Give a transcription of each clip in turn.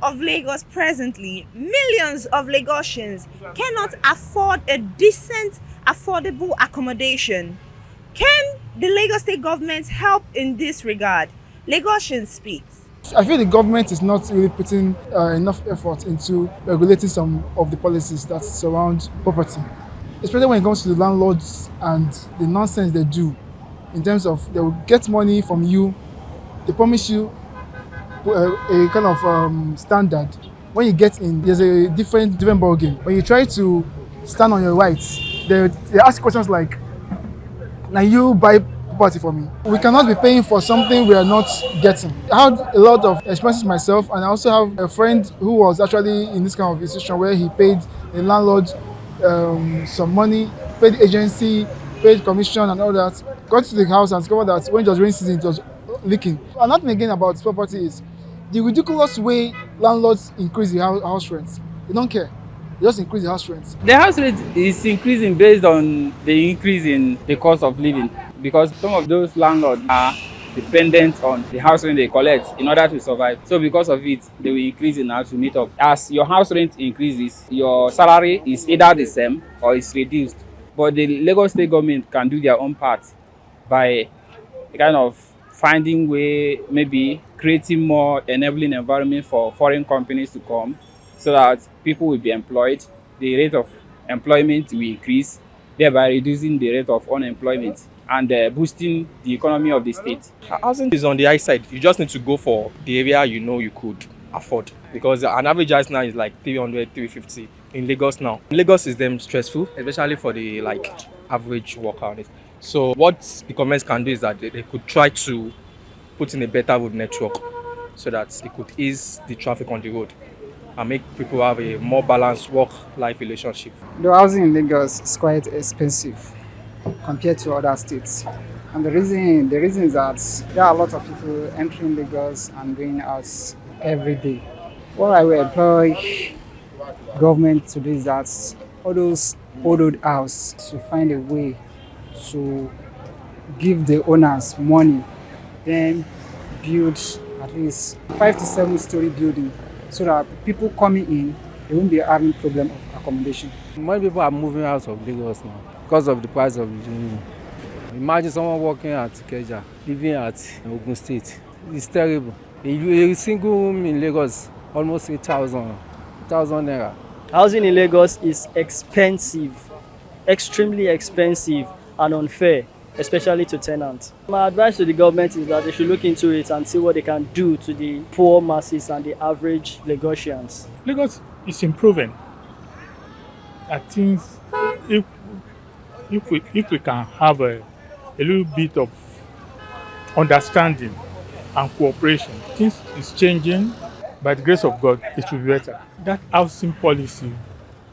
of Lagos presently, millions of Lagosians cannot afford a decent, affordable accommodation. Can the Lagos state government help in this regard? Lagosians speaks. I feel the government is not really putting enough effort into regulating some of the policies that surround property, especially when it comes to the landlords and the nonsense they do in terms of they will get money from you, they promise you a kind of standard. When you get in, there's a different ball game. When you try to stand on your rights, they ask questions like, "Now you buy property for me." We cannot be paying for something we are not getting. I had a lot of experiences myself, and I also have a friend who was actually in this kind of institution where he paid the landlord some money, paid agency, paid commission and all that. Got to the house and discovered that when it was rainy season, it was leaking. Another thing again about property is the ridiculous way landlords increase the house rents. They don't care. They just increase the house rents. The house rate is increasing based on the increase in the cost of living, because some of those landlords are dependent on the house rent they collect in order to survive. So because of it, they will increase in order to meet up. As your house rent increases, your salary is either the same or is reduced. But the Lagos state government can do their own part by kind of finding way, maybe creating more enabling environment for foreign companies to come, so that people will be employed, the rate of employment will increase, thereby reducing the rate of unemployment and boosting the economy of the state. Housing is on the high side. You just need to go for the area you know you could afford, because an average house now is like 300, 350 in Lagos now. Lagos is them stressful, especially for the average worker. So what the government can do is that they could try to put in a better road network so that it could ease the traffic on the road and make people have a more balanced work-life relationship. The housing in Lagos is quite expensive compared to other states. And the reason is that there are a lot of people entering Lagos and going out every day. What I will employ government to do is that all those old houses to find a way to give the owners money, then build at least 5 to 7 story building, so that people coming in, they won't be having problem of accommodation. More people are moving out of Lagos now because of the price of living. Imagine someone working at Keja, living at Ogun State. It's terrible. A single room in Lagos, almost 8,000 naira. Housing in Lagos is expensive, extremely expensive and unfair, especially to tenants. My advice to the government is that they should look into it and see what they can do to the poor masses and the average Lagosians. Lagos is improving. I think if we can have a little bit of understanding and cooperation, things is changing. By the grace of God, it will be better. That housing policy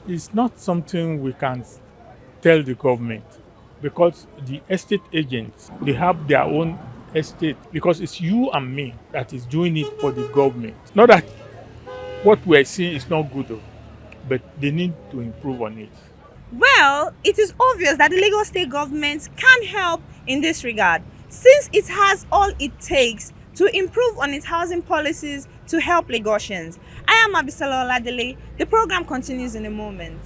is not something we can tell the government, because the estate agents, they have their own estate, because it's you and me that is doing it for the government. Not that what we're seeing is not good, but they need to improve on it. Well, it is obvious that the Lagos state government can help in this regard, since it has all it takes to improve on its housing policies to help Lagosians. I am Abisola Oladele. The program continues in a moment.